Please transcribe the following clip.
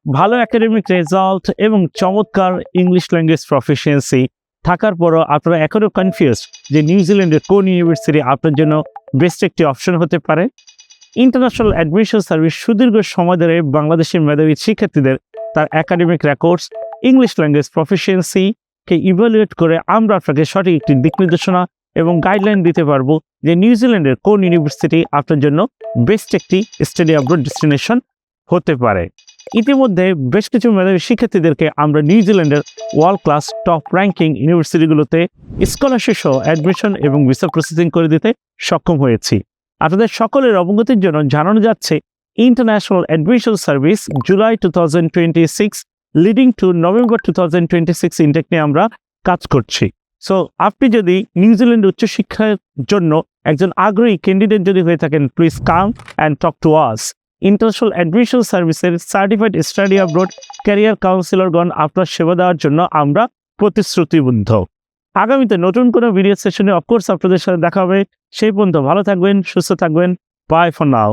ভালো academic result এবং চমৎকার ইংলিশ ল্যাঙ্গুয়েজ প্রফিসিয়েন্সি থাকার পরও আপনারা এখনও কনফিউজড যে নিউজিল্যান্ডের কোন ইউনিভার্সিটি আপনার জন্য বেস্ট একটি অপশন হতে পারে? ইন্টারন্যাশনাল অ্যাডমিশন সার্ভিস সুদীর্ঘ সময় ধরে বাংলাদেশের মেধাবী শিক্ষার্থীদের তার একাডেমিক রেকর্ডস, ইংলিশ ল্যাঙ্গুয়েজ প্রফিসিয়েন্সিকে ইভ্যালুয়েট করে আমরা আপনাকে সঠিক একটি দিক নির্দেশনা এবং গাইডলাইন দিতে পারবো যে নিউজিল্যান্ডের কোন ইউনিভার্সিটি আপনার জন্য বেস্ট একটি স্টাডি অ্যাব্রড ডেস্টিনেশন হতে পারে। ইতিমধ্যে বেশ কিছু মেধাবী শিক্ষার্থীদেরকে আমরা নিউজিল্যান্ডের ওয়ার্ল্ড ক্লাস টপ র্যাঙ্কিং ইউনিভার্সিটিগুলোতে স্কলারশিপ সহ অ্যাডমিশন এবং ভিসা প্রসেসিং করে দিতে সক্ষম হয়েছি। আপনাদের সকলের অবগতির জন্য জানানো যাচ্ছে international admission service July 2026 leading to November 2026 intake নিয়ে আমরা কাজ করছি। সো আপনি যদি নিউজিল্যান্ড উচ্চশিক্ষার জন্য একজন আগ্রহী ক্যান্ডিডেট যদি হয়ে থাকেন, please come and talk to us. International admission সার্ভিসের সার্টিফাইড স্টাডি অ্যাব্রড ক্যারিয়ার কাউন্সিলরগণ আপনার সেবা দেওয়ার জন্য আমরা প্রতিশ্রুতিবদ্ধ। আগামীতে নতুন কোনো ভিডিও সেশনে অফকোর্স আপনাদের সাথে দেখা হবে। সেই পর্যন্ত ভালো থাকবেন, সুস্থ থাকবেন। Bye for now.